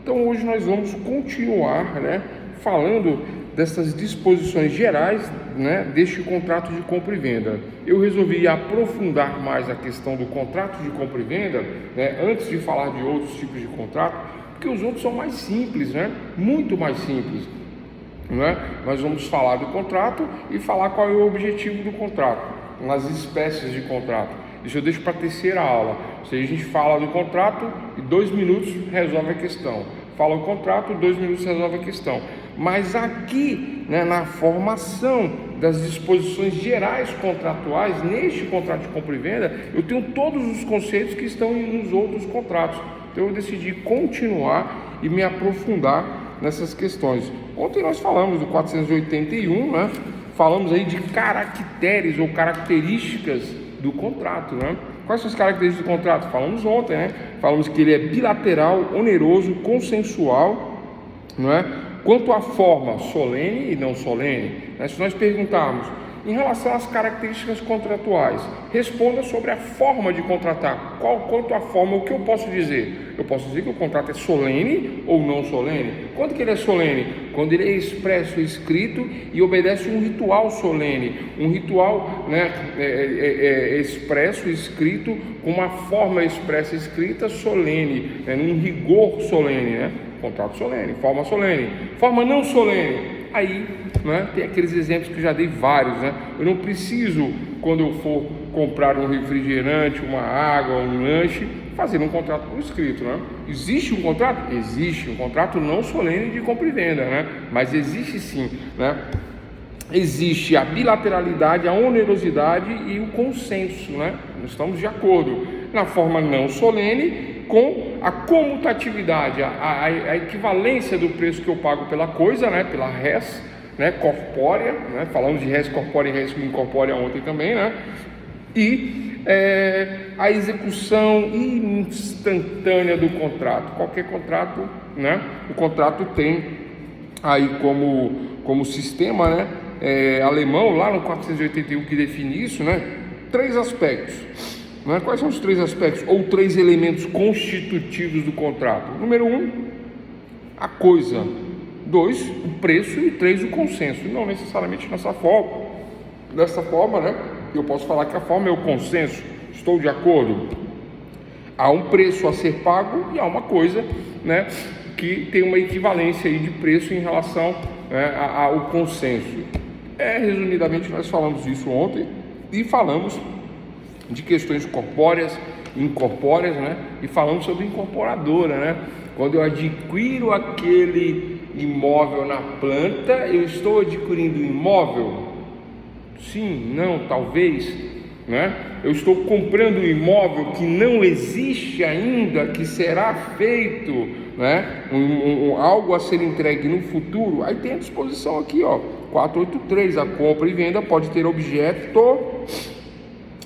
Então hoje nós vamos continuar, né, falando dessas disposições gerais, né, deste contrato de compra e venda. Eu resolvi aprofundar mais a questão do contrato de compra e venda, né, antes de falar de outros tipos de contrato, porque os outros são mais simples, né, muito mais simples. Né? Nós vamos falar do contrato e falar qual é o objetivo do contrato, nas espécies de contrato. Isso eu deixo para a terceira aula. Ou seja, a gente fala do contrato e 2 minutos resolve a questão. Fala o contrato, 2 minutos resolve a questão. Mas aqui, né, na formação das disposições gerais contratuais, neste contrato de compra e venda, eu tenho todos os conceitos que estão nos outros contratos. Então eu decidi continuar e me aprofundar nessas questões. Ontem nós falamos do 481, né? Falamos aí de caracteres ou características do contrato, né? Quais são as características do contrato? Falamos ontem, né? Falamos que ele é bilateral, oneroso, consensual, não é? Quanto à forma, solene e não solene, né? Se nós perguntarmos em relação às características contratuais, responda sobre a forma de contratar. Quanto à forma, o que eu posso dizer? Eu posso dizer que o contrato é solene ou não solene. Quando que ele é solene? Quando ele é expresso, escrito e obedece um ritual solene. Um ritual, né, expresso, escrito, com uma forma expressa, escrita, solene, né, num rigor solene, né? Contrato solene, forma solene. Forma não solene. Aí, né, tem aqueles exemplos que eu já dei vários, né? Eu não preciso, quando eu for comprar um refrigerante, uma água, um lanche, fazer um contrato por escrito, né? Existe um contrato? Existe um contrato não solene de compra e venda, né? Mas existe sim, né? Existe a bilateralidade, a onerosidade e o consenso, né? Nós estamos de acordo. Na forma não solene, com a comutatividade, a equivalência do preço que eu pago pela coisa, né, pela res, né, corpórea, né, falamos de res corpórea e res incorpórea ontem também, né, e a execução instantânea do contrato. Qualquer contrato, né, o contrato tem aí como sistema, né, alemão, lá no 481 que define isso, né, 3 aspectos. Quais são os 3 aspectos ou 3 elementos constitutivos do contrato? Número 1, a coisa. 2, o preço. E 3, o consenso. Não necessariamente dessa forma, né? Eu posso falar que a forma é o consenso. Estou de acordo. Há um preço a ser pago e há uma coisa, né, que tem uma equivalência aí de preço em relação, né, ao consenso. Resumidamente, nós falamos isso ontem e falamos de questões corpóreas, incorpóreas, né? E falamos sobre incorporadora, né? Quando eu adquiro aquele imóvel na planta, eu estou adquirindo imóvel? Sim, não, talvez, né? Eu estou comprando um imóvel que não existe ainda, que será feito, né? Algo a ser entregue no futuro. Aí tem a disposição aqui, ó, 483, a compra e venda pode ter objeto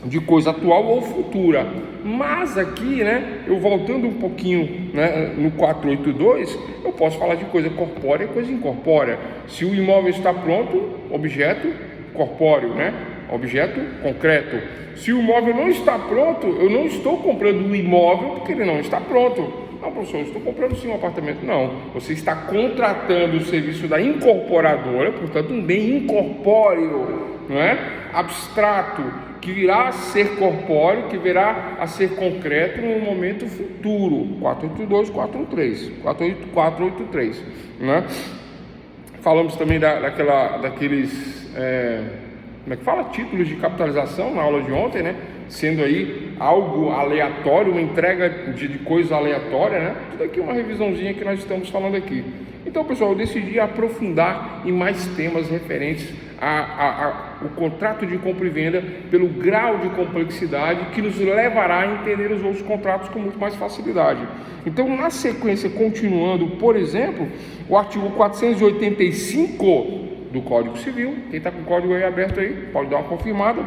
de coisa atual ou futura. Mas aqui, né, eu voltando um pouquinho, né, no 482, eu posso falar de coisa corpórea e coisa incorpórea. Se o imóvel está pronto, objeto corpóreo, né, objeto concreto. Se o imóvel não está pronto, eu não estou comprando um imóvel porque ele não está pronto. Não, professor, eu estou comprando sim um apartamento. Não, você está contratando o serviço da incorporadora, portanto um bem incorpóreo, não é? Abstrato, que virá a ser corpóreo, que virá a ser concreto no momento futuro. 482, 483, né? Falamos também daqueles, como é que fala? Títulos de capitalização na aula de ontem, né? Sendo aí algo aleatório, uma entrega de coisa aleatória, né? Tudo aqui uma revisãozinha que nós estamos falando aqui. Então, pessoal, eu decidi aprofundar em mais temas referentes ao contrato de compra e venda pelo grau de complexidade que nos levará a entender os outros contratos com muito mais facilidade. Então, na sequência, continuando, por exemplo, o artigo 485 do Código Civil, quem está com o código aí aberto aí, pode dar uma confirmada,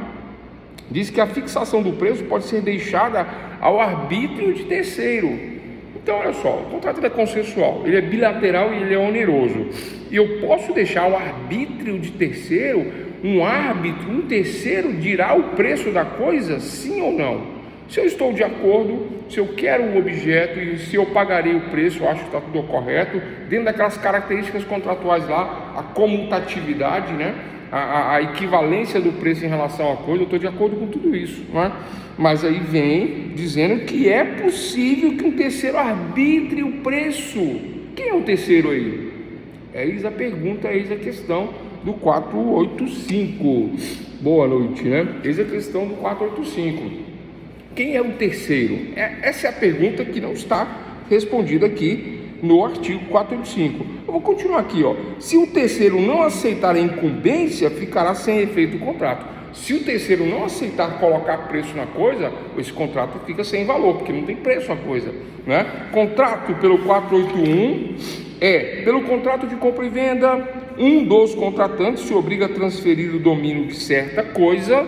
diz que a fixação do preço pode ser deixada ao arbítrio de terceiro. Então, olha só, o contrato é consensual, ele é bilateral e ele é oneroso. E eu posso deixar o arbítrio de terceiro, um terceiro dirá o preço da coisa, sim ou não? Se eu estou de acordo, se eu quero o objeto e se eu pagarei o preço, eu acho que está tudo correto, dentro daquelas características contratuais lá, a comutatividade, né? A equivalência do preço em relação à coisa, eu estou de acordo com tudo isso, não é? Mas aí vem dizendo que é possível que um terceiro arbitre o preço. Quem é o terceiro aí? Eis a pergunta, eis a questão do 485. Boa noite, né? Eis a questão do 485. Quem é o terceiro? Essa é a pergunta que não está respondida aqui no artigo 485. Eu vou continuar aqui, ó. Se o terceiro não aceitar a incumbência, ficará sem efeito o contrato. Se o terceiro não aceitar colocar preço na coisa, esse contrato fica sem valor, porque não tem preço a coisa, né? Contrato pelo 481 pelo contrato de compra e venda, um dos contratantes se obriga a transferir o domínio de certa coisa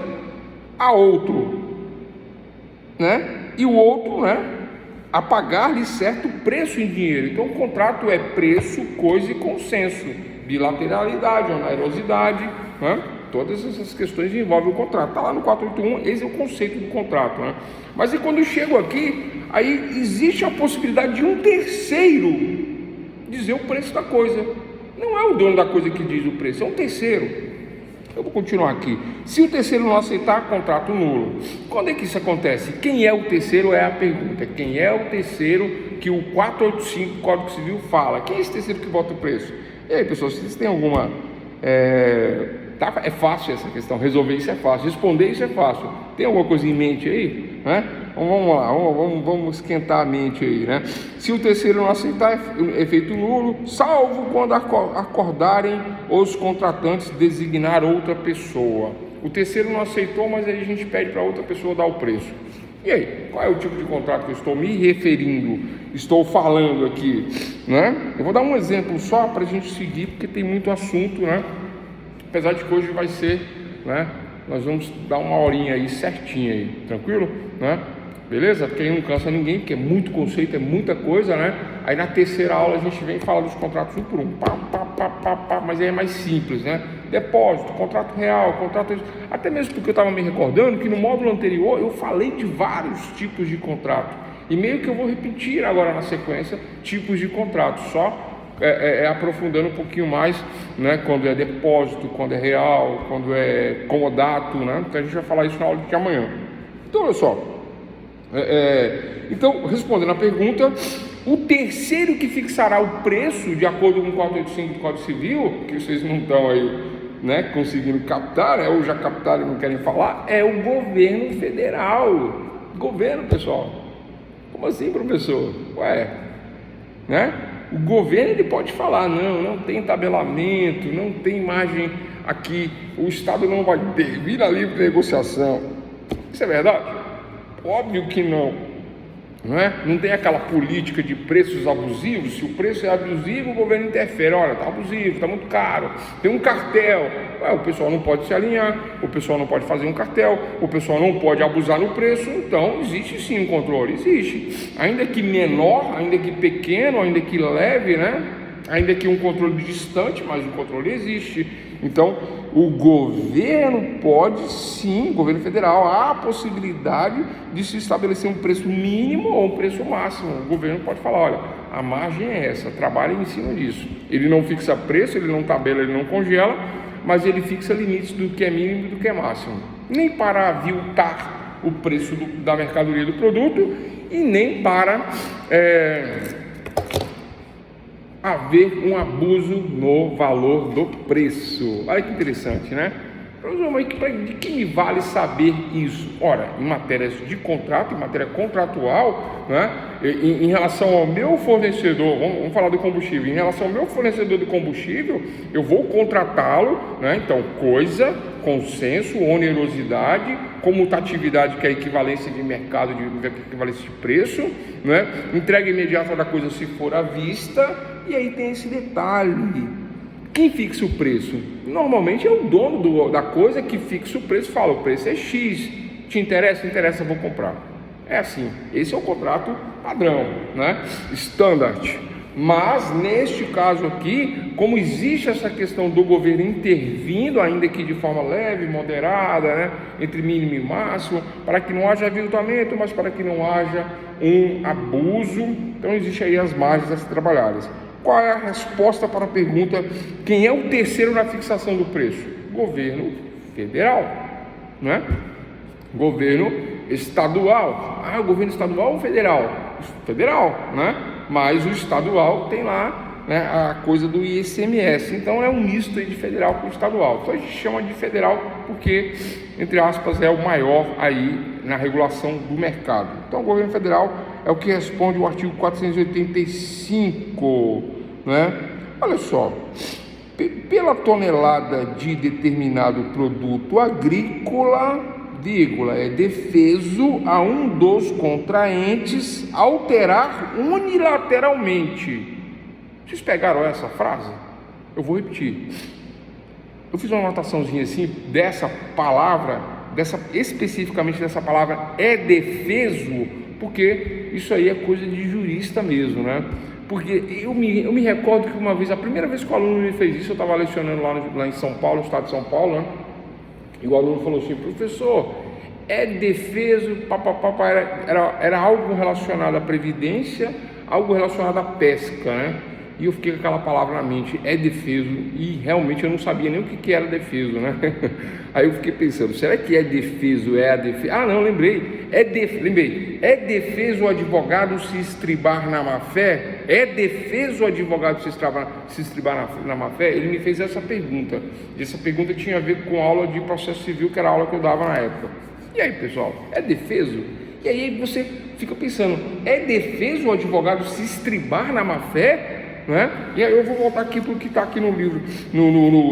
a outro, né? E o outro, né, a pagar-lhe certo preço em dinheiro. Então o contrato é preço, coisa e consenso, bilateralidade, onerosidade, né? Todas essas questões envolvem o contrato. Está lá no 481, esse é o conceito do contrato, né? Mas e quando eu chego aqui, aí existe a possibilidade de um terceiro dizer o preço da coisa. Não é o dono da coisa que diz o preço, é um terceiro. Eu vou continuar aqui. Se o terceiro não aceitar, contrato nulo. Quando é que isso acontece? Quem é o terceiro é a pergunta. Quem é o terceiro que o 485 Código Civil fala? Quem é esse terceiro que bota o preço? E aí, pessoal, se vocês têm alguma... é fácil essa questão, resolver isso é fácil, responder isso é fácil. Tem alguma coisa em mente aí, né? Então, vamos lá, vamos esquentar a mente aí, né? Se o terceiro não aceitar, é feito nulo, salvo quando acordarem os contratantes designar outra pessoa. O terceiro não aceitou, mas aí a gente pede para outra pessoa dar o preço. E aí, qual é o tipo de contrato que eu estou me referindo, estou falando aqui, né? Eu vou dar um exemplo só para a gente seguir, porque tem muito assunto, né? Apesar de que hoje vai ser, né? Nós vamos dar uma horinha aí certinha aí, tranquilo, né? Beleza? Porque aí não cansa ninguém, porque é muito conceito, é muita coisa, né? Aí na terceira aula a gente vem falar dos contratos um por um, mas aí é mais simples, né? Depósito, contrato real, contrato... Até mesmo porque eu estava me recordando que no módulo anterior eu falei de vários tipos de contrato. E meio que eu vou repetir agora na sequência tipos de contrato, só aprofundando um pouquinho mais, né? Quando é depósito, quando é real, quando é comodato, né? Então a gente vai falar isso na aula de amanhã. Então olha só. Então, respondendo a pergunta, o terceiro que fixará o preço, de acordo com o 485 do Código Civil, que vocês não estão aí, né, conseguindo captar, né, ou já captaram e não querem falar, é o governo federal. Governo, pessoal. Como assim, professor? Né? O governo ele pode falar, não tem tabelamento, não tem margem aqui, o Estado não vai vir a livre negociação. Isso é verdade? Óbvio que não, não é? Não tem aquela política de preços abusivos. Se o preço é abusivo, o governo interfere. Olha, está abusivo, está muito caro, tem um cartel. O pessoal não pode se alinhar, o pessoal não pode fazer um cartel, o pessoal não pode abusar no preço. Então existe sim um controle, existe, ainda que menor, ainda que pequeno, ainda que leve, né? Ainda que um controle distante, mas o controle existe. Então o governo pode sim, o governo federal, há a possibilidade de se estabelecer um preço mínimo ou um preço máximo. O governo pode falar, olha, a margem é essa, trabalhem em cima disso. Ele não fixa preço, ele não tabela, ele não congela, mas ele fixa limites do que é mínimo e do que é máximo. Nem para aviltar o preço da mercadoria do produto e nem para haver um abuso no valor do preço. Olha que interessante, né? De que me vale saber isso? Ora, em matérias de contrato, em matéria contratual, né? Em relação ao meu fornecedor, vamos falar do combustível, em relação ao meu fornecedor de combustível, eu vou contratá-lo, né? Então, coisa, consenso, onerosidade, comutatividade, que é a equivalência de mercado, de equivalência de preço, né? Entrega imediata da coisa se for à vista. E aí tem esse detalhe: quem fixa o preço? Normalmente é o dono da coisa que fixa o preço, fala, o preço é X, te interessa? Interessa, vou comprar. É assim, esse é o contrato padrão, né? Standard. Mas neste caso aqui, como existe essa questão do governo intervindo, ainda que de forma leve, moderada, né, entre mínimo e máximo, para que não haja aviltamento, mas para que não haja um abuso, então existe aí as margens a ser trabalhadas. Qual é a resposta para a pergunta: quem é o terceiro na fixação do preço? Governo federal, né? Governo estadual. O governo estadual ou federal? Federal, né? Mas o estadual tem lá, né, a coisa do ICMS. Então é um misto aí de federal com estadual. Então a gente chama de federal porque, entre aspas, é o maior aí na regulação do mercado. Então o governo federal é o que responde o artigo 485, né? Olha só, pela tonelada de determinado produto agrícola, é defeso a um dos contraentes alterar unilateralmente. Vocês pegaram essa frase? Eu vou repetir. Eu fiz uma anotaçãozinha assim dessa palavra, especificamente dessa palavra é defeso, porque isso aí é coisa de jurista mesmo, né? Porque eu me recordo que uma vez, a primeira vez que o aluno me fez isso, eu estava lecionando lá em São Paulo, no estado de São Paulo, né? E o aluno falou assim: professor, é defeso, era algo relacionado à previdência, algo relacionado à pesca, né? E eu fiquei com aquela palavra na mente, é defeso, e realmente eu não sabia nem o que era defeso, né? Aí eu fiquei pensando, será que é defeso, é a defesa? Não, lembrei, é defeso o advogado se estribar na má-fé? É defeso o advogado se estribar na má-fé? Ele me fez essa pergunta, e essa pergunta tinha a ver com a aula de processo civil, que era a aula que eu dava na época. E aí, pessoal, é defeso? E aí você fica pensando, é defeso o advogado se estribar na má-fé? Né? E aí eu vou voltar aqui para o que está aqui no livro,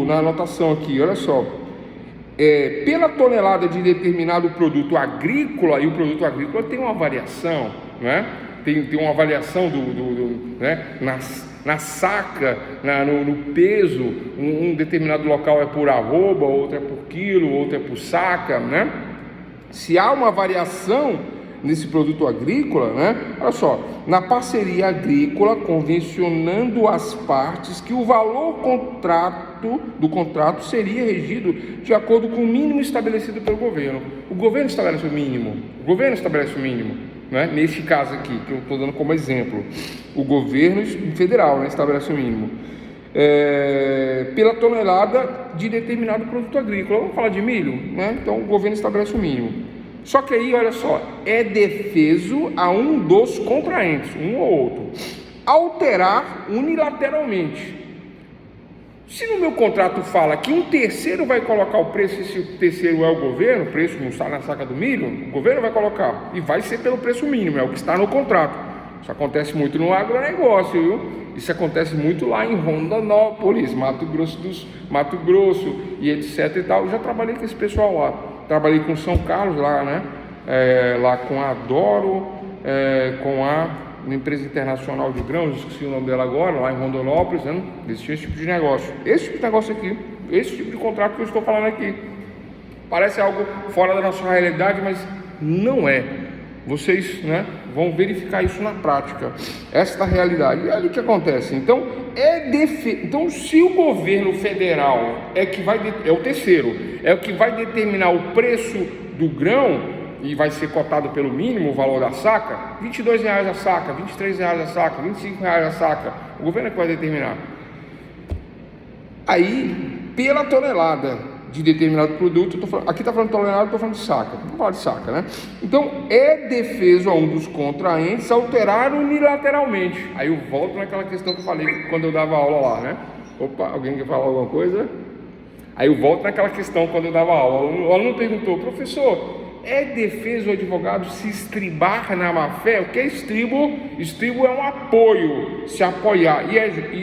na anotação aqui, olha só. Pela tonelada de determinado produto agrícola, e o produto agrícola tem uma variação, né? Tem uma variação né? na saca, no peso, um determinado local é por arroba, outro é por quilo, outro é por saca, né? Se há uma variação nesse produto agrícola, né? Olha só, na parceria agrícola, convencionando as partes que o valor do contrato seria regido de acordo com o mínimo estabelecido pelo governo. O governo estabelece o mínimo. Né? Neste caso aqui, que eu estou dando como exemplo, o governo federal, né, estabelece o mínimo. Pela tonelada de determinado produto agrícola. Vamos falar de milho, né? Então o governo estabelece o mínimo. Só que aí, olha só, é defeso a um dos contraentes, um ou outro, alterar unilateralmente. Se no meu contrato fala que um terceiro vai colocar o preço, e se o terceiro é o governo, o preço não está na saca do milho, o governo vai colocar, e vai ser pelo preço mínimo, é o que está no contrato. Isso acontece muito no agronegócio, viu? Isso acontece muito lá em Rondonópolis, Mato Grosso e etc e tal. Eu já trabalhei com esse pessoal lá. Trabalhei com São Carlos lá, né? Lá com a Adoro, com a empresa internacional de grãos, esqueci o nome dela agora, lá em Rondonópolis, né? Existia esse tipo de negócio. Esse tipo de negócio aqui, esse tipo de contrato que eu estou falando aqui. Parece algo fora da nossa realidade, mas não é. Vocês, né, vão verificar isso na prática. Essa é a realidade. E olha o que acontece. Então, então, se o governo federal é o terceiro, é o que vai determinar o preço do grão e vai ser cotado pelo mínimo o valor da saca, R$ 22,00 a saca, R$ 23,00 a saca, R$ 25,00 a saca, o governo é que vai determinar. Aí, pela tonelada de determinado produto, aqui está falando de tonelada, estou falando de saca, vamos falar de saca, né? Então, é defeso a um dos contraentes alterar unilateralmente. Aí eu volto naquela questão que eu falei quando eu dava aula lá, né? Opa, alguém quer falar alguma coisa? Aí eu volto naquela questão quando eu dava aula. O aluno perguntou: professor, é defeso o advogado se estribar na má-fé? O que é estribo? Estribo é um apoio, se apoiar, e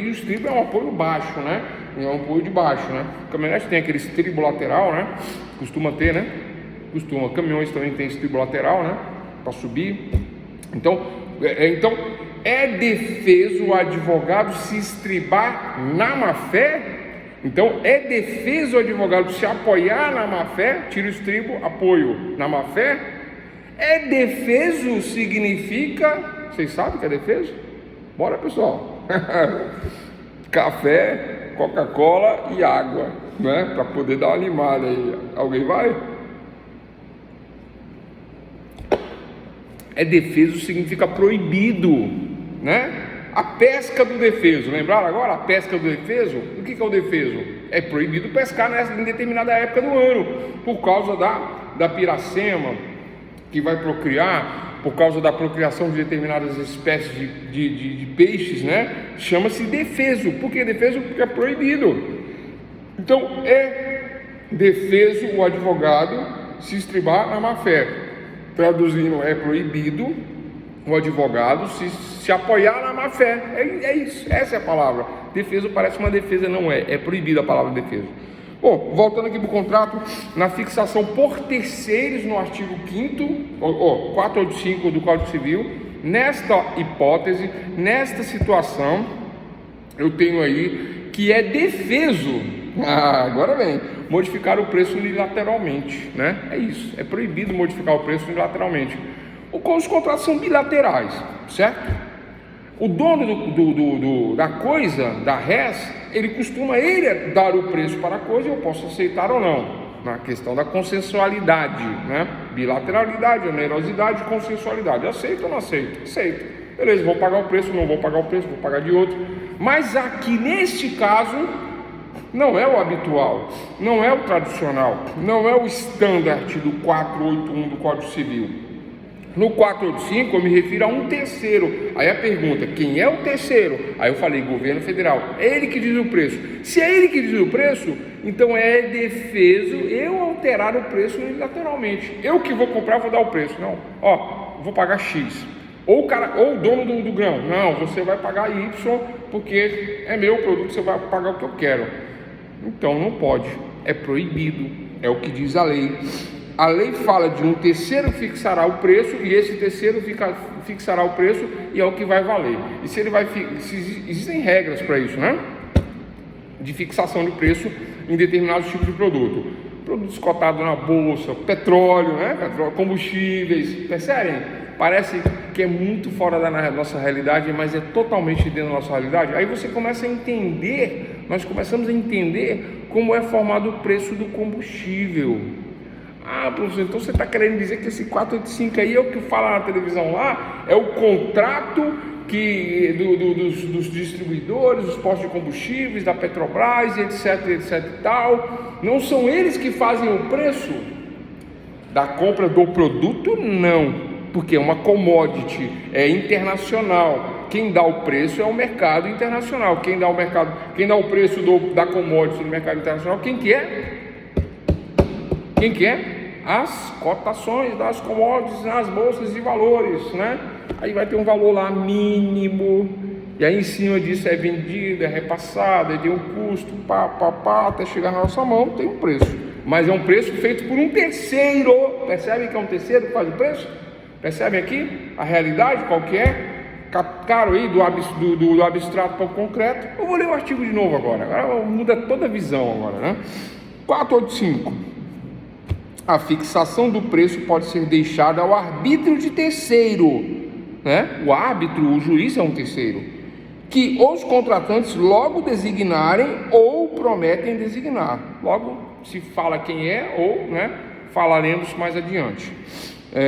o estribo é um apoio baixo, né? É um apoio de baixo, né? Caminhonete tem aquele estribo lateral, né? Costuma ter, né? Caminhões também tem estribo lateral, né? Para subir. Então é defeso o advogado se estribar na má-fé? Então, é defeso o advogado se apoiar na má-fé? Tira o estribo, apoio na má-fé? É defeso significa... Vocês sabem o que é defeso? Bora, pessoal. café, Coca-Cola e água, né? Para poder dar uma animada aí. Alguém vai? Defeso significa proibido, né? A pesca do defeso, lembraram agora? A pesca do defeso? O que é o defeso? É proibido pescar em determinada época do ano, por causa da piracema, que vai procriar, por causa da procriação de determinadas espécies de peixes, né? Chama-se defeso. Por que defeso? Porque é proibido. Então, é defeso o advogado se estribar na má-fé. Traduzindo, é proibido o advogado se apoiar na má-fé. É isso, essa é a palavra. Defeso parece uma defesa, não é. É proibida a palavra defeso. Bom, voltando aqui para o contrato, na fixação por terceiros no artigo 5º, 485 do Código Civil, nesta hipótese, nesta situação, eu tenho aí que é defeso, agora vem, modificar o preço unilateralmente, né? É isso, é proibido modificar o preço unilateralmente. Os contratos são bilaterais, certo? O dono da coisa, da res, ele costuma dar o preço para a coisa e eu posso aceitar ou não, na questão da consensualidade, né? Bilateralidade, onerosidade, consensualidade. Aceito ou não aceito? Aceito. Beleza, vou pagar o preço, não vou pagar o preço, vou pagar de outro. Mas aqui neste caso, não é o habitual, não é o tradicional, não é o standard do 481 do Código Civil. No 485 eu me refiro a um terceiro. Aí a pergunta, quem é o terceiro? Aí eu falei, governo federal. É ele que diz o preço. Se é ele que diz o preço, então é defeso eu alterar o preço unilateralmente. Eu que vou comprar, vou dar o preço. Não, vou pagar X. Ou o dono do grão, não, você vai pagar Y, porque é meu produto, você vai pagar o que eu quero. Então não pode, é proibido, é o que diz a lei. A lei fala de um terceiro fixará o preço, e esse terceiro fixará o preço, e é o que vai valer. E se existem regras para isso, né? De fixação de preço em determinados tipos de produto. Produtos cotados na bolsa, petróleo, né? Combustíveis, percebem? Parece que é muito fora da nossa realidade, mas é totalmente dentro da nossa realidade. Aí você começa a entender, nós começamos a entender como é formado o preço do combustível. Professor, então você está querendo dizer que esse 485 aí é o que fala na televisão lá? É o contrato dos distribuidores, dos postos de combustíveis, da Petrobras, etc e tal. Não são eles que fazem o preço da compra do produto? Não, porque é uma commodity, é internacional. Quem dá o preço é o mercado internacional. Quem dá o preço da commodity no mercado internacional, quem que é? Quem que é? As cotações das commodities nas bolsas de valores, né? Aí vai ter um valor lá mínimo, e aí em cima disso é vendido, é repassado, tem um custo, até chegar na nossa mão, tem um preço. Mas é um preço feito por um terceiro. Percebe que é um terceiro que faz o preço? Percebem aqui a realidade, qual que é? Caro aí do abstrato para o concreto. Eu vou ler o artigo de novo agora muda toda a visão agora, né? 485. A fixação do preço pode ser deixada ao arbítrio de terceiro, né? O árbitro, o juiz é um terceiro, que os contratantes logo designarem ou prometem designar. Logo se fala quem é ou, né, falaremos mais adiante.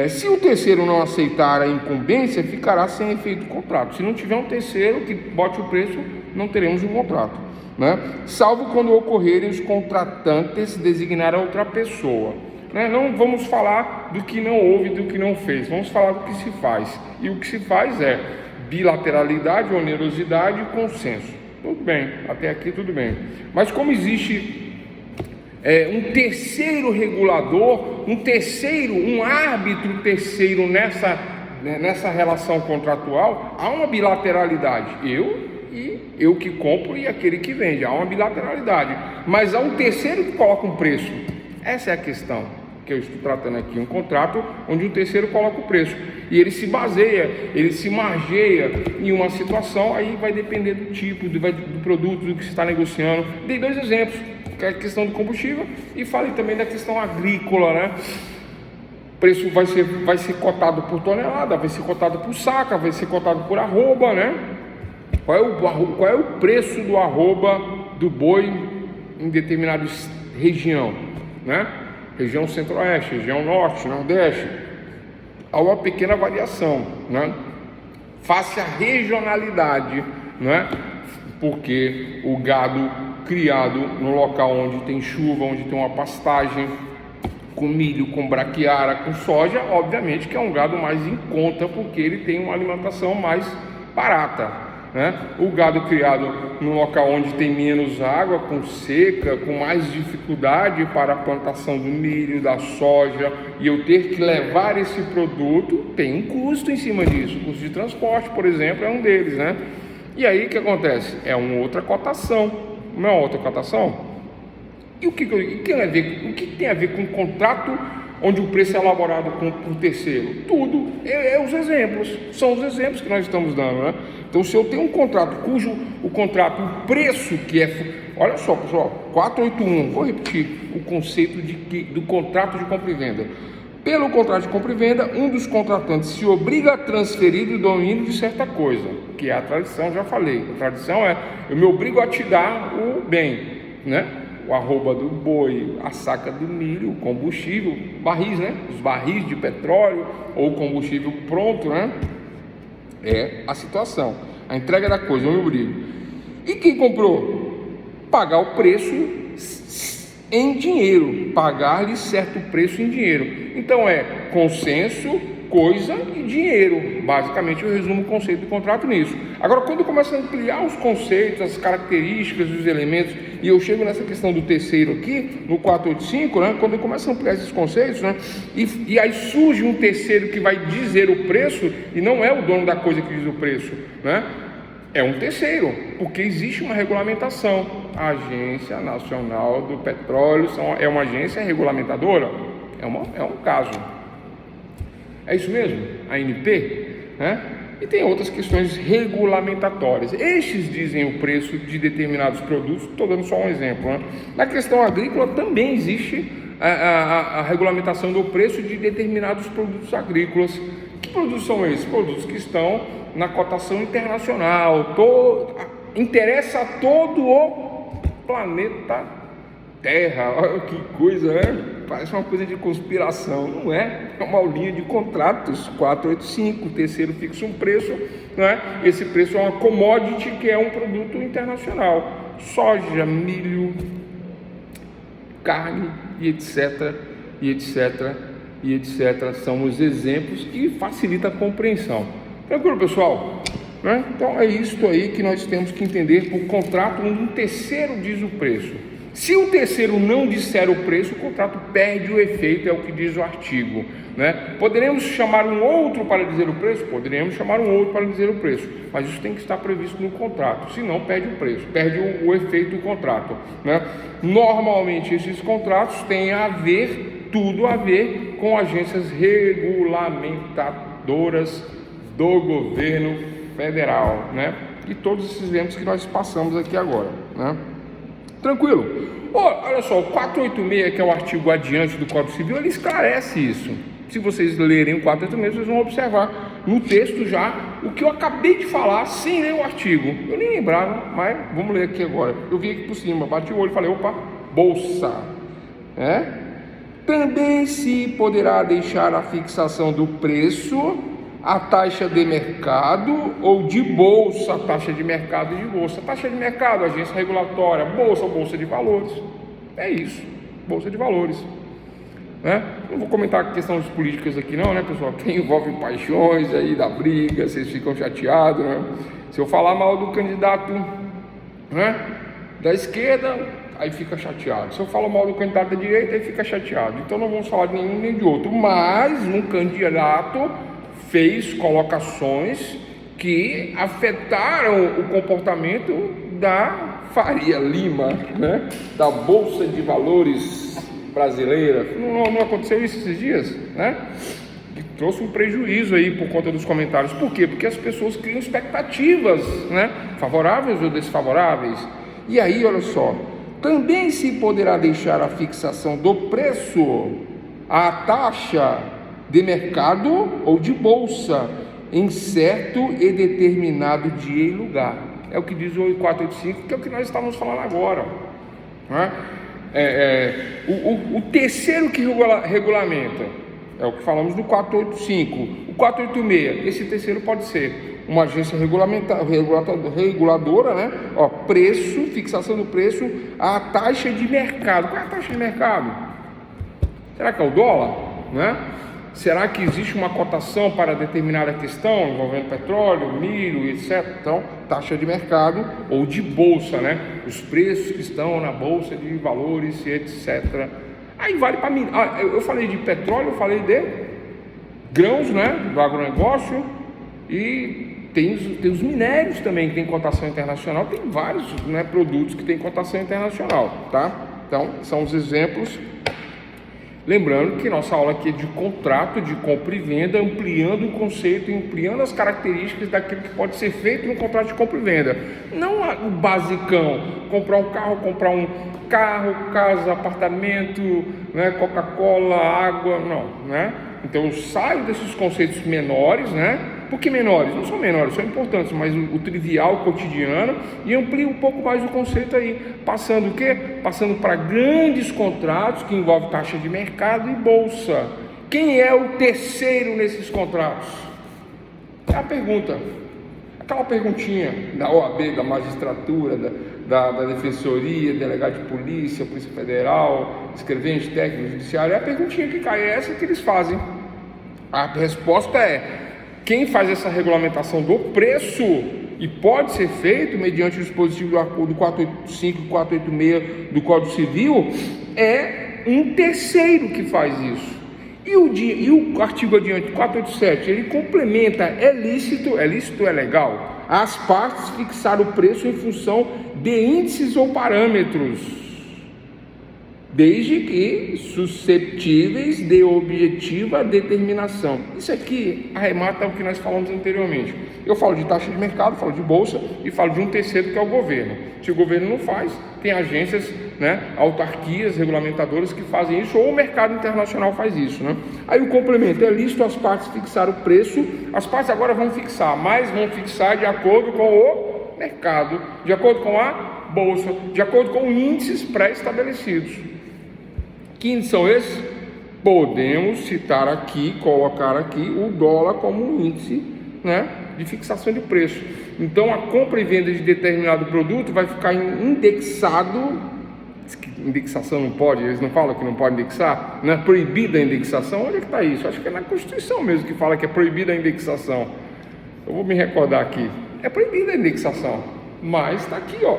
Se o terceiro não aceitar a incumbência, ficará sem efeito o contrato. Se não tiver um terceiro que bote o preço, não teremos um contrato, né? Salvo quando ocorrerem os contratantes designarem outra pessoa. Não vamos falar do que não houve, do que não fez, vamos falar do que se faz. E o que se faz é bilateralidade, onerosidade e consenso. Tudo bem, até aqui tudo bem. Mas como existe um terceiro regulador, um árbitro terceiro nessa relação contratual, há uma bilateralidade. Eu que compro e aquele que vende, há uma bilateralidade. Mas há um terceiro que coloca um preço. Essa é a questão que eu estou tratando aqui, um contrato onde um terceiro coloca o preço e ele se baseia, ele se margeia em uma situação. Aí vai depender do tipo, do produto, do que se está negociando. Dei 2 exemplos, que é a questão do combustível, e falei também da questão agrícola, né? O preço vai ser cotado por tonelada, vai ser cotado por saca, vai ser cotado por arroba, né? Qual é o preço do arroba do boi em determinada região, né? Região centro-oeste, região norte, nordeste. Há uma pequena variação, né? Face à regionalidade, né? Porque o gado criado no local onde tem chuva, onde tem uma pastagem, com milho, com braquiara, com soja, obviamente que é um gado mais em conta, porque ele tem uma alimentação mais barata, né? O gado criado no local onde tem menos água, com seca, com mais dificuldade para a plantação do milho, da soja, e eu ter que levar esse produto, tem um custo em cima disso. O custo de transporte, por exemplo, é um deles, né? E aí o que acontece? É uma outra cotação, não é uma outra cotação? E o que tem a ver com um contrato onde o preço é elaborado por terceiro? Tudo, os exemplos, são os exemplos que nós estamos dando, né? Então, se eu tenho um contrato cujo o preço que é, olha só pessoal, 481, vou repetir o conceito do contrato de compra e venda. Pelo contrato de compra e venda, um dos contratantes se obriga a transferir o domínio de certa coisa, que é a tradição, já falei. A tradição é, eu me obrigo a te dar o bem, né? O arroba do boi, a saca do milho, o combustível, barris, né? Os barris de petróleo ou combustível pronto, né? É a situação, a entrega da coisa, eu me obrigo. E quem comprou? Pagar o preço em dinheiro, pagar-lhe certo preço em dinheiro. Então é consenso, coisa e dinheiro. Basicamente eu resumo o conceito do contrato nisso. Agora, quando eu começo a ampliar os conceitos, as características, os elementos, e eu chego nessa questão do terceiro aqui, no 485, né? Quando eu começo a ampliar esses conceitos, né? E aí surge um terceiro que vai dizer o preço, e não é o dono da coisa que diz o preço, né? É um terceiro, porque existe uma regulamentação. A Agência Nacional do Petróleo é uma agência regulamentadora, é um caso. É isso mesmo? A ANP, né? E tem outras questões regulamentatórias. Estes dizem o preço de determinados produtos. Estou dando só um exemplo, né? Na questão agrícola também existe a regulamentação do preço de determinados produtos agrícolas. Que produtos são esses? Produtos que estão na cotação internacional. Interessa a todo o planeta Terra. Olha que coisa, né? Parece uma coisa de conspiração, não é? É uma aulinha de contratos, 485, o terceiro fixa um preço, né? Esse preço é uma commodity, que é um produto internacional, soja, milho, carne e etc, e etc, e etc, são os exemplos que facilitam a compreensão. Tranquilo, pessoal? Né? Então é isso aí que nós temos que entender por contrato onde um terceiro diz o preço. Se o terceiro não disser o preço, o contrato perde o efeito, é o que diz o artigo, né? Poderemos chamar um outro para dizer o preço? Poderemos chamar um outro para dizer o preço, mas isso tem que estar previsto no contrato, senão perde o preço, perde o efeito do contrato, né? Normalmente esses contratos têm tudo a ver com agências regulamentadoras do governo federal, né? E todos esses exemplos que nós passamos aqui agora, né? Tranquilo? Olha só, o 486, que é o artigo adiante do Código Civil, ele esclarece isso. Se vocês lerem o 486, vocês vão observar no texto já o que eu acabei de falar sem ler o artigo. Eu nem lembrava, mas vamos ler aqui agora. Eu vi aqui por cima, bati o olho e falei, opa, bolsa. Também se poderá deixar a fixação do preço, a taxa de mercado ou de bolsa, taxa de mercado e de bolsa. Taxa de mercado, agência regulatória, bolsa de valores. É isso, bolsa de valores. Né? Não vou comentar questões políticas aqui não, né, pessoal? Que envolve paixões aí da briga, vocês ficam chateados, né? Se eu falar mal do candidato, né, da esquerda, aí fica chateado. Se eu falo mal do candidato da direita, aí fica chateado. Então não vamos falar de nenhum nem de outro. Mas um candidato fez colocações que afetaram o comportamento da Faria Lima, né? Da Bolsa de Valores brasileira. Não aconteceu isso esses dias, né? Que trouxe um prejuízo aí por conta dos comentários. Por quê? Porque as pessoas criam expectativas, né? Favoráveis ou desfavoráveis. E aí, olha só, também se poderá deixar a fixação do preço, a taxa de mercado ou de bolsa em certo e determinado dia e lugar. é o que diz o 485, que é o que nós estamos falando agora, né? O terceiro que regulamenta é o que falamos do 485. O 486, esse terceiro pode ser uma agência reguladora, né? Preço, fixação do preço, a taxa de mercado. Qual é a taxa de mercado? Será que é o dólar, né? Será que existe uma cotação para determinada questão envolvendo petróleo, milho, etc? Então, taxa de mercado ou de bolsa, né? Os preços que estão na bolsa de valores, etc. Aí vale para mim. Eu falei de petróleo, eu falei de grãos, né? Do agronegócio, e tem os minérios também que tem cotação internacional. Tem vários, né, produtos que tem cotação internacional, tá? Então, são os exemplos. Lembrando que nossa aula aqui é de contrato de compra e venda, ampliando o conceito, ampliando as características daquilo que pode ser feito no contrato de compra e venda. Não o basicão, comprar um carro, casa, apartamento, né, Coca-Cola, água, não, né? Então eu saio desses conceitos menores, né? Por que menores? Não são menores, são importantes, mas o trivial, o cotidiano, e amplio um pouco mais o conceito aí, passando o quê? Passando para grandes contratos que envolvem taxa de mercado e bolsa. Quem é o terceiro nesses contratos? É a pergunta, aquela perguntinha da OAB, da magistratura, da defensoria, delegado de polícia, polícia federal, escrevente técnico judiciário, é a perguntinha que cai, é essa que eles fazem. A resposta é: quem faz essa regulamentação do preço, e pode ser feito mediante o dispositivo do acordo 485 e 486 do Código Civil, é um terceiro que faz isso. E o artigo adiante, 487, ele complementa: é lícito, é legal, as partes fixar o preço em função de índices ou parâmetros, desde que susceptíveis de objetiva determinação. Isso aqui arremata o que nós falamos anteriormente. Eu falo de taxa de mercado, falo de bolsa e falo de um terceiro, que é o governo. Se o governo não faz, tem agências, né, autarquias regulamentadoras que fazem isso, ou o mercado internacional faz isso, né? Aí o complemento: é lícito as partes fixar o preço. As partes agora vão fixar, mas vão fixar de acordo com o mercado, de acordo com a bolsa, de acordo com índices pré-estabelecidos. Que índices são esses? Podemos citar aqui, colocar aqui o dólar como um índice, né, de fixação de preço. Então a compra e venda de determinado produto vai ficar indexado. Indexação não pode, eles não falam que não pode indexar, não é proibida a indexação. Onde é que está isso? Acho que é na Constituição mesmo que fala que é proibida a indexação. Eu vou me recordar aqui, é proibida a indexação, mas está aqui, ó,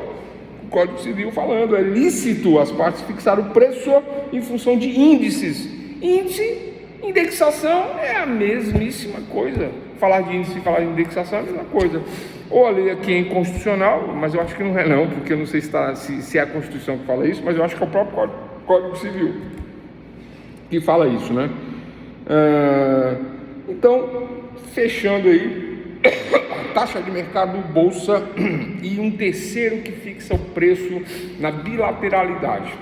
o Código Civil falando: é lícito as partes fixar o preço em função de índices. Índice, indexação é a mesmíssima coisa. Falar de índice e falar de indexação é a mesma coisa. Ou a lei aqui é inconstitucional, mas eu acho que não é não, porque eu não sei se é a Constituição que fala isso, mas eu acho que é o próprio Código Civil que fala isso, né? Então, fechando aí, taxa de mercado, bolsa e um terceiro que fixa o preço na bilateralidade.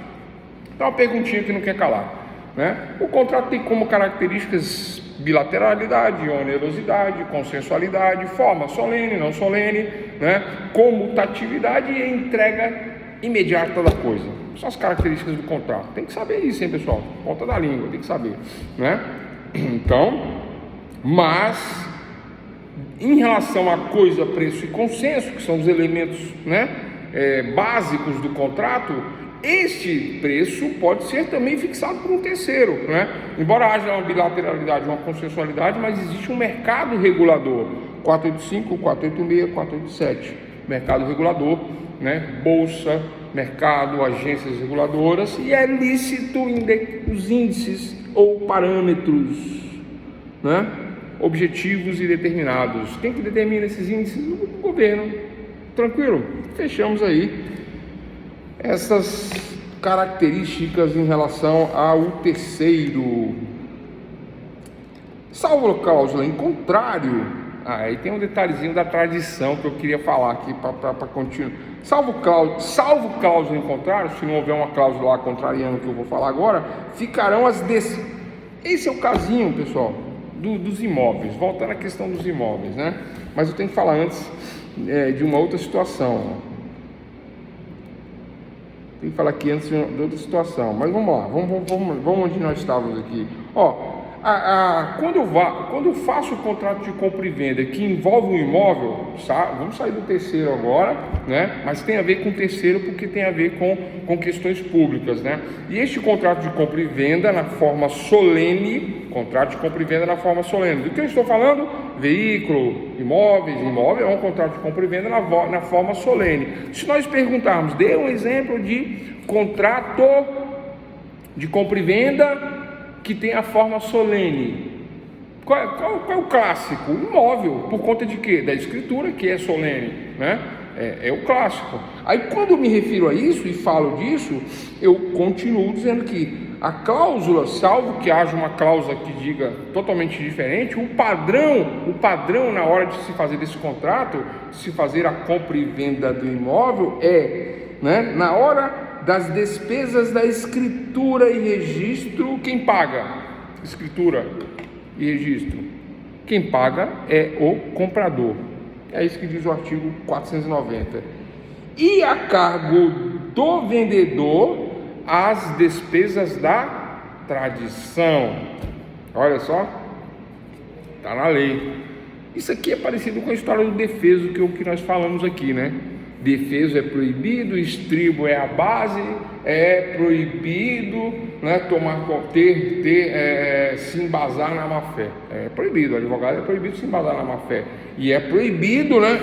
Então, uma perguntinha que não quer calar, né? O contrato tem como características bilateralidade, onerosidade, consensualidade, forma solene, não solene, né? Comutatividade e entrega imediata da coisa. São as características do contrato. Tem que saber isso, hein, pessoal? Ponta da língua, tem que saber, né? Então, mas em relação a coisa, preço e consenso, que são os elementos, né, básicos do contrato, este preço pode ser também fixado por um terceiro, né? Embora haja uma bilateralidade, uma consensualidade, mas existe um mercado regulador, 485, 486, 487, mercado regulador, né? Bolsa, mercado, agências reguladoras, e é lícito os índices ou parâmetros, né, objetivos e determinados. Quem que determina esses índices? O governo. Tranquilo? Fechamos aí essas características em relação ao terceiro. Salvo cláusula em contrário, aí tem um detalhezinho da tradição que eu queria falar aqui para continuar. Salvo cláusula em contrário, se não houver uma cláusula lá contrariando o que eu vou falar agora, ficarão as Esse é o casinho, pessoal, dos imóveis. Voltando à questão dos imóveis, né? Mas eu tenho que falar antes de uma outra situação. Tem que falar aqui antes de outra situação, mas vamos lá, vamos onde nós estávamos aqui. Quando eu faço o contrato de compra e venda que envolve um imóvel, vamos sair do terceiro agora, né? Mas tem a ver com o terceiro porque tem a ver com questões públicas, né? E este contrato de compra e venda na forma solene, contrato de compra e venda na forma solene, do que eu estou falando? Veículo, imóvel é um contrato de compra e venda na forma solene. Se nós perguntarmos, dê um exemplo de contrato de compra e venda que tem a forma solene. Qual é o clássico? O imóvel, por conta de quê? Da escritura, que é solene, né? É o clássico. Aí quando eu me refiro a isso e falo disso, eu continuo dizendo que a cláusula, salvo que haja uma cláusula que diga totalmente diferente, o padrão na hora de se fazer desse contrato, se fazer a compra e venda do imóvel né, na hora das despesas da escritura e registro, quem paga? Escritura e registro. Quem paga é o comprador. É isso que diz o artigo 490. E a cargo do vendedor as despesas da tradição. Olha só, está na lei. Isso aqui é parecido com a história do defeso que nós falamos aqui, né? Defeso é proibido, estribo é a base, é proibido, né, se embasar na má-fé. É proibido, o advogado é proibido se embasar na má-fé. E é proibido, né,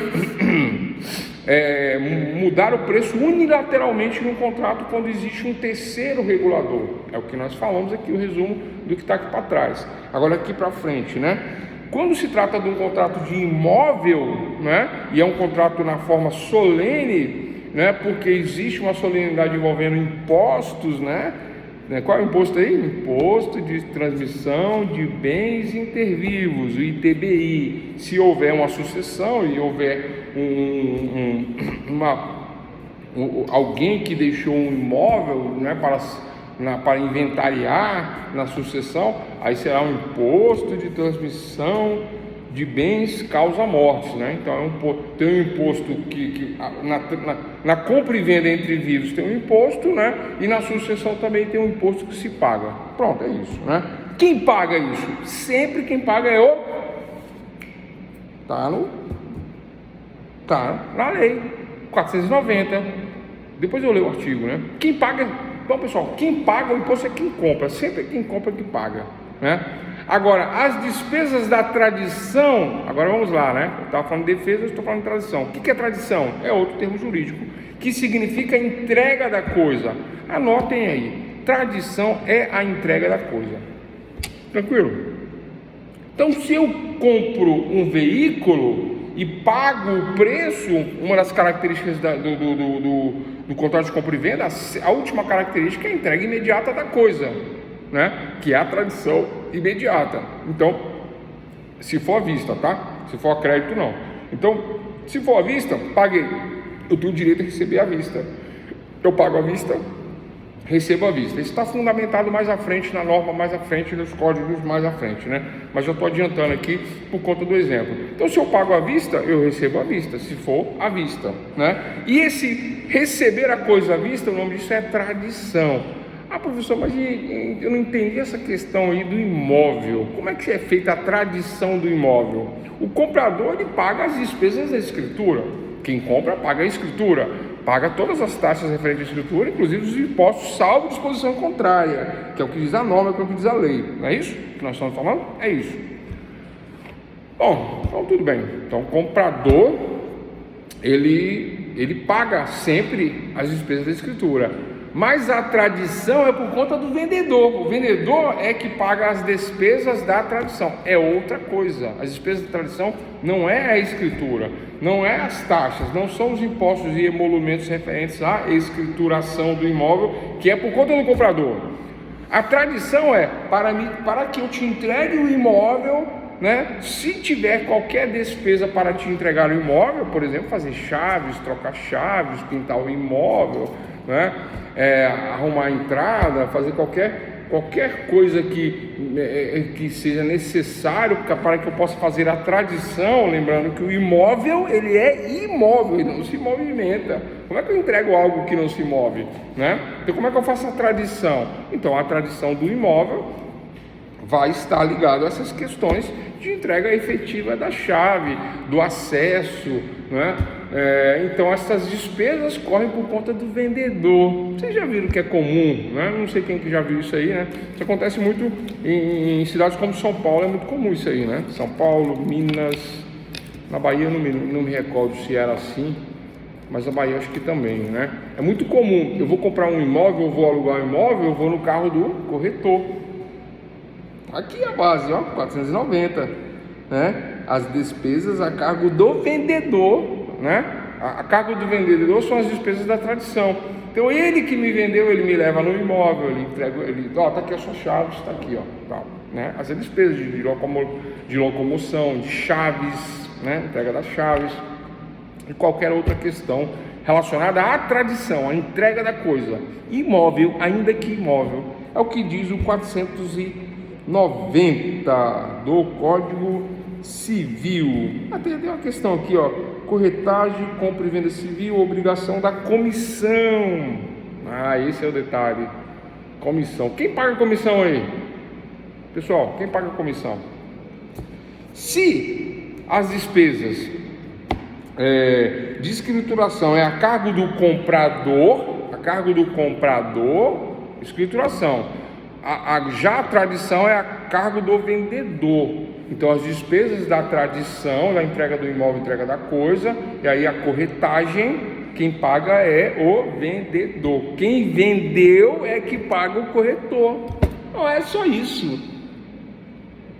mudar o preço unilateralmente no contrato quando existe um terceiro regulador. É o que nós falamos aqui, o resumo do que está aqui para trás. Agora aqui para frente, né? Quando se trata de um contrato de imóvel, né, e é um contrato na forma solene, né, porque existe uma solenidade envolvendo impostos, né? Qual é o imposto aí? Imposto de transmissão de bens intervivos, o ITBI. Se houver uma sucessão e houver alguém que deixou um imóvel, né, para inventariar na sucessão, aí será um imposto de transmissão de bens causa mortes, né? Então tem um imposto que na compra e venda entre vivos tem um imposto, né? E na sucessão também tem um imposto que se paga. Pronto, é isso, né? Quem paga isso? Sempre quem paga é o... Tá na lei 490. Depois eu leio o artigo, né? Quem paga... Bom, pessoal, quem paga o imposto é quem compra. Sempre é quem compra que paga, né? Agora, as despesas da tradição, agora vamos lá, né? Eu estava falando de defesa, eu estou falando de tradição. O que é tradição? É outro termo jurídico que significa entrega da coisa. Anotem aí, tradição é a entrega da coisa. Tranquilo? Então, se eu compro um veículo e pago o preço, uma das características do contrato de compra e venda, a última característica é a entrega imediata da coisa, né? Que é a tradição imediata. Então, se for à vista, tá? Se for a crédito, não. Então, se for à vista, paguei. Eu tenho o direito a receber à vista. Eu pago à vista, recebo à vista. Isso está fundamentado mais à frente, na norma mais à frente, nos códigos mais à frente, né? Mas eu estou adiantando aqui por conta do exemplo. Então, se eu pago à vista, eu recebo à vista, se for à vista, né? E esse receber a coisa à vista, o nome disso é tradição. Ah, professor, mas eu não entendi essa questão aí do imóvel. Como é que é feita a tradição do imóvel? O comprador, ele paga as despesas da escritura. Quem compra, paga a escritura. Paga todas as taxas referentes à escritura, inclusive os impostos, salvo disposição contrária, que é o que diz a norma, que é o que diz a lei. Não é isso que nós estamos falando? É isso. Bom, então tudo bem. Então o comprador, ele paga sempre as despesas da escritura. Mas a tradição é por conta do vendedor. O vendedor é que paga as despesas da tradição. É outra coisa. As despesas da tradição não é a escritura, não é as taxas, não são os impostos e emolumentos referentes à escrituração do imóvel, que é por conta do comprador. A tradição é para que eu te entregue o imóvel, né? Se tiver qualquer despesa para te entregar o imóvel, por exemplo, fazer chaves, trocar chaves, pintar o imóvel, né? Arrumar a entrada, fazer qualquer qualquer coisa que seja necessário para que eu possa fazer a tradição, lembrando que o imóvel, ele é imóvel, ele não se movimenta. Como é que eu entrego algo que não se move, né? Então, como é que eu faço a tradição? Então, a tradição do imóvel vai estar ligado a essas questões de entrega efetiva da chave, do acesso, né? Então essas despesas correm por conta do vendedor. Vocês já viram que é comum, né? Não sei quem que já viu isso aí, né? Isso acontece muito em cidades como São Paulo, é muito comum isso aí, né? São Paulo, Minas, na Bahia eu não me recordo se era assim, mas na Bahia acho que também, né? É muito comum, eu vou comprar um imóvel, eu vou alugar um imóvel, eu vou no carro do corretor. Aqui a base, ó, 490, né? As despesas a cargo do vendedor, né? A cargo do vendedor são as despesas da tradição. Então ele que me vendeu, ele me leva no imóvel, ele entrega, ele, ó, tá aqui a sua chave, está aqui, ó, tal, né? As despesas de locomoção, de chaves, né? Entrega das chaves e qualquer outra questão relacionada à tradição, à entrega da coisa. Imóvel, ainda que imóvel, é o que diz o 490 do Código Civil. Tem uma questão aqui, ó, corretagem, compra e venda civil, obrigação da comissão. Esse é o detalhe. Comissão. Quem paga a comissão aí? Pessoal, quem paga a comissão? Se as despesas de escrituração é a cargo do comprador, escrituração. Já a tradição é a cargo do vendedor. Então as despesas da tradição, da entrega do imóvel, entrega da coisa, e aí a corretagem, quem paga é o vendedor. Quem vendeu é que paga o corretor. Não é só isso.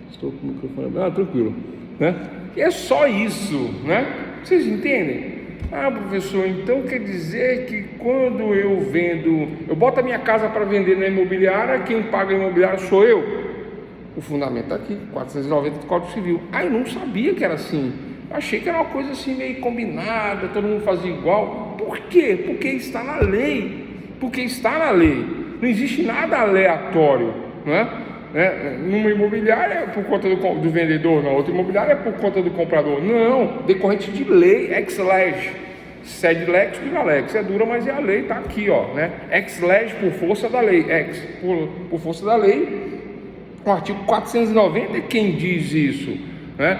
Estou com o microfone. Tranquilo, né? E é só isso, né? Vocês entendem? Professor, então quer dizer que quando eu boto a minha casa para vender na imobiliária, quem paga a imobiliária sou eu? O fundamento está aqui, 490 do Código Civil. Eu não sabia que era assim. Eu achei que era uma coisa assim meio combinada, todo mundo fazia igual. Por quê? Porque está na lei. Não existe nada aleatório, né? Numa imobiliária é por conta do vendedor, na outra imobiliária é por conta do comprador. Não, decorrente de lei, ex lege, sed lex dura lex, é dura, mas é a lei, está aqui, ó, né? Ex lege por força da lei, por força da lei, o artigo 490 é quem diz isso, né?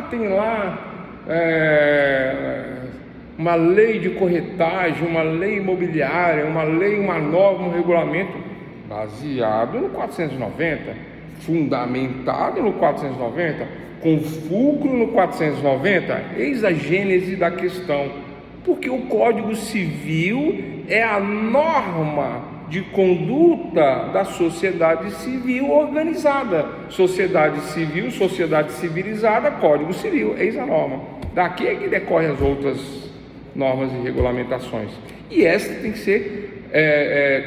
Tem lá uma lei de corretagem, uma lei imobiliária, uma lei, uma norma, um regulamento baseado no 490, fundamentado no 490, com fulcro no 490. Eis a gênese da questão, porque o Código Civil é a norma de conduta da sociedade civil organizada. Sociedade civil, sociedade civilizada, Código Civil, eis a norma. Daqui é que decorrem as outras normas e regulamentações. E essa tem que ser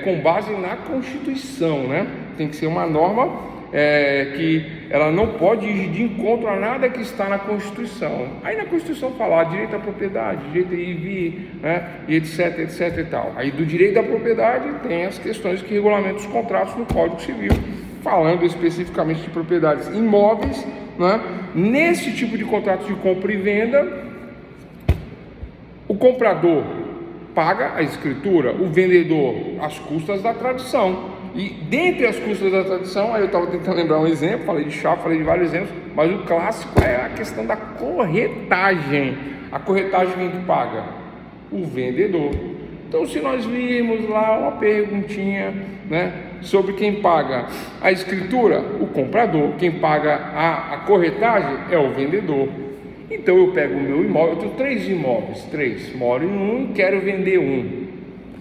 com base na Constituição, né? Tem que ser uma norma que ela não pode ir de encontro a nada que está na Constituição. Aí na Constituição fala direito à propriedade, direito a ir e vir, né? E etc, etc e tal. Aí do direito à propriedade tem as questões que regulamentam os contratos no Código Civil, falando especificamente de propriedades imóveis, né? Nesse tipo de contrato de compra e venda, o comprador paga a escritura, o vendedor as custas da tradição. E dentre as custas da tradição, aí eu estava tentando lembrar um exemplo, falei de chave, falei de vários exemplos, mas o clássico é a questão da corretagem. A corretagem quem que paga? O vendedor. Então, se nós virmos lá uma perguntinha, né, sobre quem paga a escritura, o comprador, quem paga a corretagem é o vendedor. Então eu pego o meu imóvel, eu tenho 3 imóveis, moro em um e quero vender um.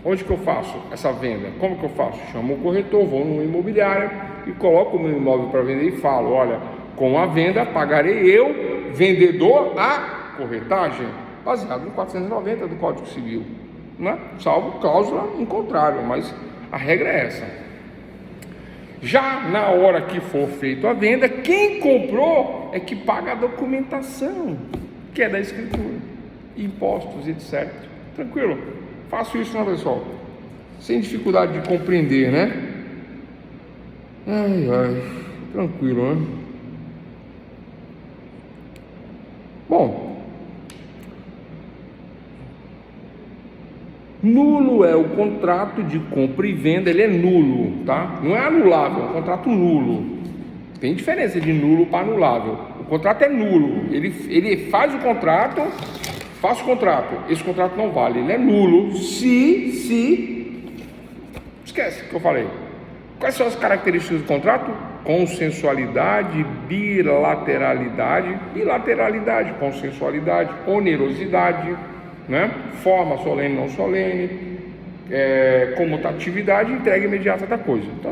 Onde que eu faço essa venda? Como que eu faço? Chamo o corretor, vou numa imobiliária e coloco o meu imóvel para vender e falo, olha, com a venda pagarei eu, vendedor, a corretagem, baseado no 490 do Código Civil, né? Salvo cláusula em contrário, mas a regra é essa. Já na hora que for feita a venda, quem comprou é que paga a documentação, que é da escritura, impostos, etc. Tranquilo? Faço isso, né, pessoal? Sem dificuldade de compreender, né? Ai, tranquilo, né? Bom, nulo é o contrato de compra e venda, ele é nulo, tá? Não é anulável, é um contrato nulo. Tem diferença de nulo para anulável. O contrato é nulo, ele faz o contrato, esse contrato não vale, ele é nulo esquece o que eu falei. Quais são as características do contrato? Consensualidade, bilateralidade, consensualidade, onerosidade, né? Forma solene, não solene, comutatividade e entrega imediata da coisa. Então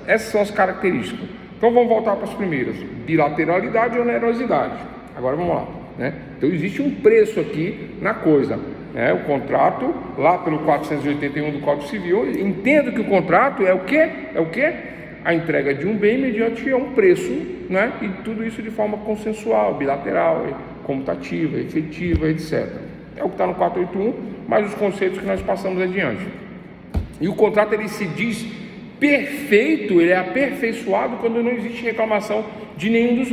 essas são as características. Então vamos voltar para as primeiras: bilateralidade e onerosidade. Agora vamos lá, né? Então existe um preço aqui na coisa, né? O contrato, lá pelo 481 do Código Civil, eu entendo que o contrato é o quê? A entrega de um bem mediante um preço, né? E tudo isso de forma consensual, bilateral, comutativa, efetiva, etc. É o que está no 481, mas os conceitos que nós passamos adiante. E o contrato, ele se diz perfeito, ele é aperfeiçoado quando não existe reclamação de nenhum dos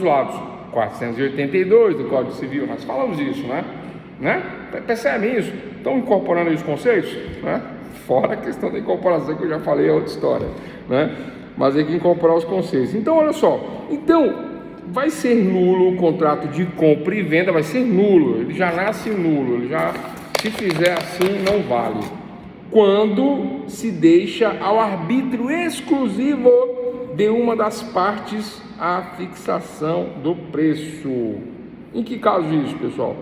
lados. 482 do Código Civil, nós falamos isso, né? Percebem isso? Estão incorporando aí os conceitos, né? Fora a questão da incorporação, que eu já falei, é outra história, né? Mas tem que incorporar os conceitos. Então, olha só, vai ser nulo o contrato de compra e venda, vai ser nulo, ele já nasce nulo, se fizer assim, não vale. Quando se deixa ao arbítrio exclusivo de uma das partes a fixação do preço. Em que caso isso, pessoal?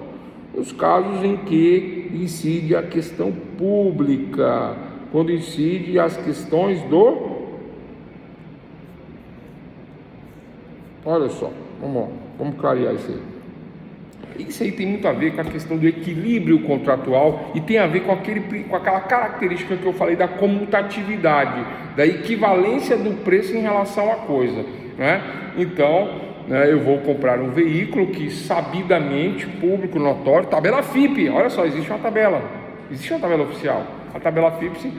Nos casos em que incide a questão pública, quando incide as questões do... Olha só, vamos clarear isso aí. Isso aí tem muito a ver com a questão do equilíbrio contratual e tem a ver com aquela característica que eu falei da comutatividade, da equivalência do preço em relação à coisa, né? Então, né, eu vou comprar um veículo que sabidamente, público, notório, tabela FIPE, olha só, existe uma tabela oficial, a tabela FIPE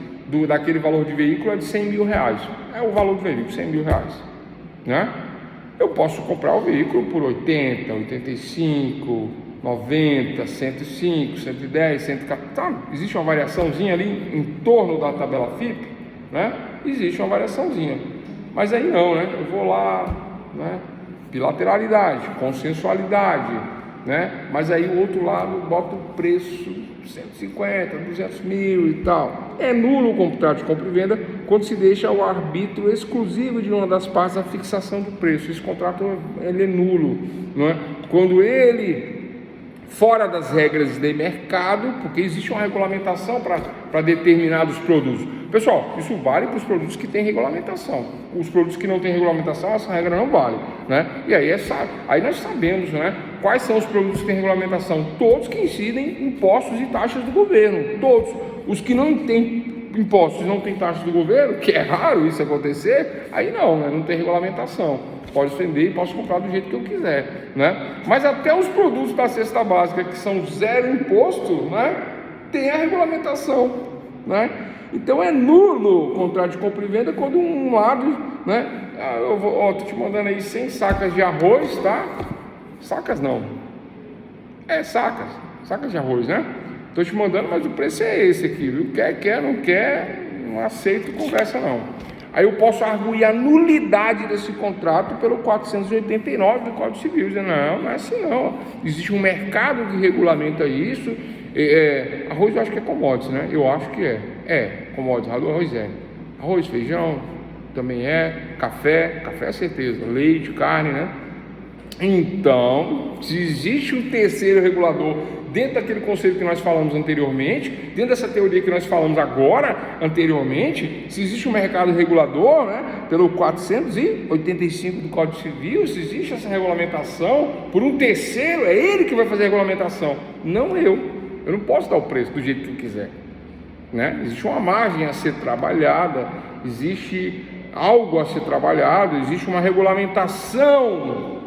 daquele valor de veículo é de 100 mil reais, é o valor do veículo, 100 mil reais, né? Eu posso comprar o veículo por 80, 85, 90, 105, 110, 114, sabe? Existe uma variaçãozinha ali em torno da tabela FIPE, né? Existe uma variaçãozinha, mas aí não, né? Eu vou lá, né? Bilateralidade, consensualidade, né? Mas aí o outro lado bota o preço 150, 200 mil e tal. É nulo o contrato de compra e venda quando se deixa ao arbítrio exclusivo de uma das partes a fixação do preço. Esse contrato, ele é nulo, não é? Quando ele fora das regras de mercado, porque existe uma regulamentação para determinados produtos. Pessoal, isso vale para os produtos que têm regulamentação. Os produtos que não têm regulamentação, essa regra não vale, né? E aí nós sabemos, né, quais são os produtos que têm regulamentação. Todos que incidem impostos e taxas do governo, todos. Os que não têm impostos e não têm taxas do governo, que é raro isso acontecer, aí não, né, não tem regulamentação. Pode vender e posso comprar do jeito que eu quiser, né? Mas até os produtos da cesta básica que são zero imposto, né, tem a regulamentação, né? Então é nulo o contrato de compra e venda quando um lado, né? Tô te mandando aí 100 sacas de arroz, tá? Sacas não, sacas de arroz, né? Tô te mandando, mas o preço é esse aqui, viu? Quer, não quer, não aceito conversa não. Aí eu posso arguir a nulidade desse contrato pelo 489 do Código Civil, dizendo, não é assim não, existe um mercado que regulamenta isso. Arroz eu acho que é commodities, né? Eu acho que commodities, arroz arroz, feijão também café é certeza, leite, carne, né? Então, se existe um terceiro regulador dentro daquele conceito que nós falamos anteriormente, dentro dessa teoria que nós falamos agora, anteriormente, se existe um mercado regulador, né, pelo 485 do Código Civil, se existe essa regulamentação por um terceiro, é ele que vai fazer a regulamentação, não eu não posso dar o preço do jeito que eu quiser, né? Existe uma margem a ser trabalhada, existe algo a ser trabalhado, existe uma regulamentação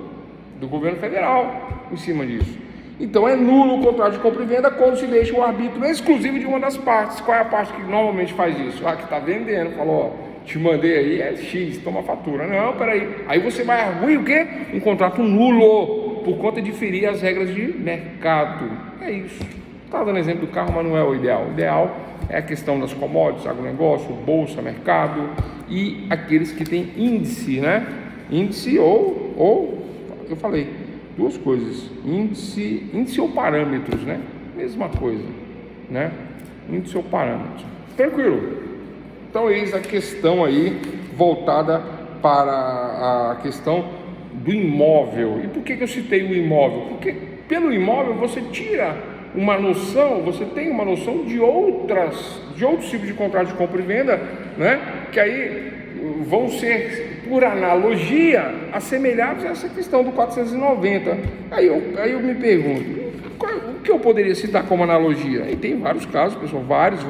do governo federal em cima disso. Então é nulo o contrato de compra e venda quando se deixa o arbítrio exclusivo de uma das partes. Qual é a parte que normalmente faz isso? Que está vendendo, falou, te mandei aí, é X, toma a fatura. Não, peraí. Aí você vai arguir o quê? Um contrato nulo, por conta de ferir as regras de mercado. É isso. Estava dando exemplo do carro, mas não é o ideal. O ideal é a questão das commodities, agronegócio, bolsa, mercado e aqueles que têm índice, né? Índice ou eu falei, duas coisas, índice ou parâmetros, né? Mesma coisa, né? Índice ou parâmetros. Tranquilo. Então eis a questão aí voltada para a questão do imóvel. E por que eu citei o imóvel? Porque pelo imóvel você tira uma noção, você tem uma noção de outros tipos de contrato de compra e venda, né? Que aí vão ser, por analogia, assemelhados a essa questão do 490. Aí eu me pergunto, o que eu poderia citar como analogia? E tem vários casos, pessoal, vários,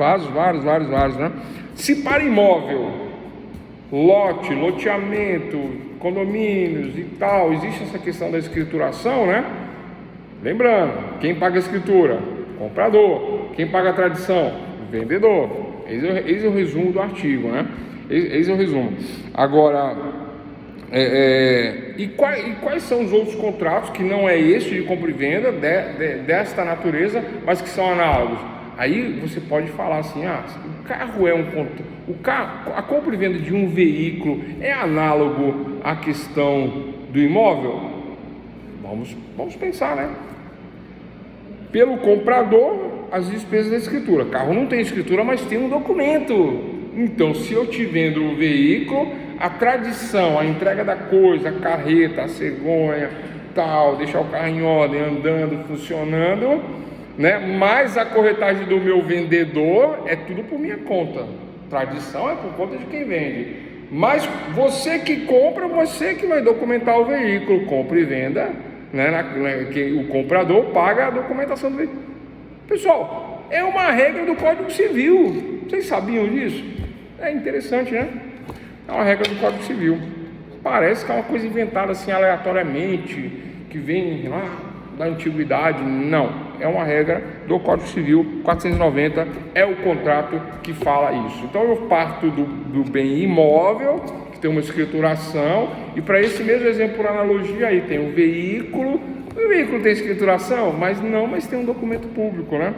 né? Se para imóvel, loteamento, condomínios e tal, existe essa questão da escrituração, né? Lembrando, quem paga a escritura? Comprador. Quem paga a tradição? Vendedor. Eis o resumo do artigo, né? Eis o resumo. Agora, quais são os outros contratos que não é este de compra e venda desta natureza, mas que são análogos? Aí você pode falar assim, o carro é a compra e venda de um veículo é análogo à questão do imóvel? Vamos pensar, né? Pelo comprador, as despesas da escritura. Carro não tem escritura, mas tem um documento. Então, se eu te vendo o veículo, a tradição, a entrega da coisa, a carreta, a cegonha, tal, deixar o carro em ordem, andando, funcionando, né? Mas a corretagem do meu vendedor é tudo por minha conta. Tradição é por conta de quem vende. Mas você que compra, você que vai documentar o veículo, compra e venda, né? Que o comprador paga a documentação do veículo. Pessoal, é uma regra do Código Civil. Vocês sabiam disso? É interessante, né? É uma regra do Código Civil. Parece que é uma coisa inventada assim aleatoriamente, que vem lá da antiguidade. Não, é uma regra do Código Civil. 490 é o contrato que fala isso. Então eu parto do bem imóvel, que tem uma escrituração, e para esse mesmo exemplo, por analogia, aí tem o veículo tem escrituração, mas tem um documento público, né?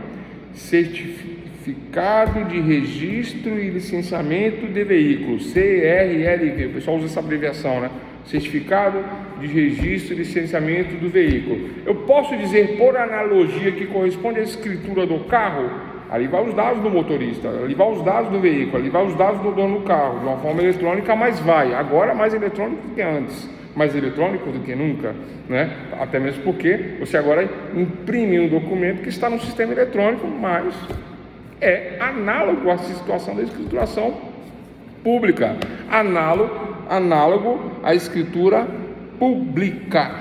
Certificado de registro e licenciamento de veículo, CRLV, o pessoal usa essa abreviação, né? Certificado de registro e licenciamento do veículo. Eu posso dizer, por analogia, que corresponde à escritura do carro? Ali vai os dados do motorista, ali vai os dados do veículo, ali vai os dados do dono do carro, de uma forma eletrônica, mas agora mais eletrônico do que antes, mais eletrônico do que nunca, né? Até mesmo porque você agora imprime um documento que está no sistema eletrônico, mas é análogo à situação da escrituração pública, análogo à escritura pública.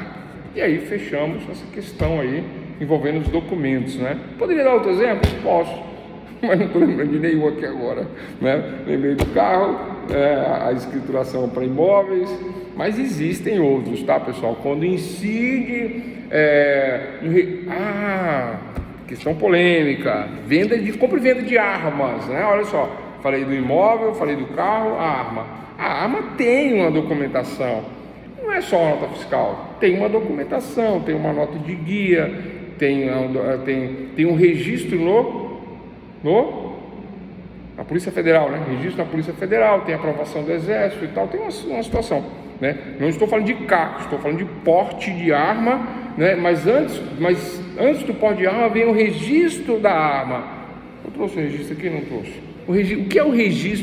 E aí fechamos essa questão aí envolvendo os documentos, né? Poderia dar outro exemplo? Posso, mas não estou lembrando de nenhum aqui agora, né? Lembrei do carro, a escrituração para imóveis, mas existem outros, tá, pessoal? Quando incide questão polêmica, compra e venda de armas, né? Olha só, falei do imóvel, falei do carro, a arma. A arma tem uma documentação, não é só uma nota fiscal, tem uma documentação, tem uma nota de guia, tem um registro na Polícia Federal, né? Registro na Polícia Federal, tem aprovação do Exército e tal, tem uma situação, né? Não estou falando de carro, estou falando de porte de arma, né? Mas antes do porte de arma vem o registro da arma. Eu trouxe o registro aqui? Não trouxe. O que é o registro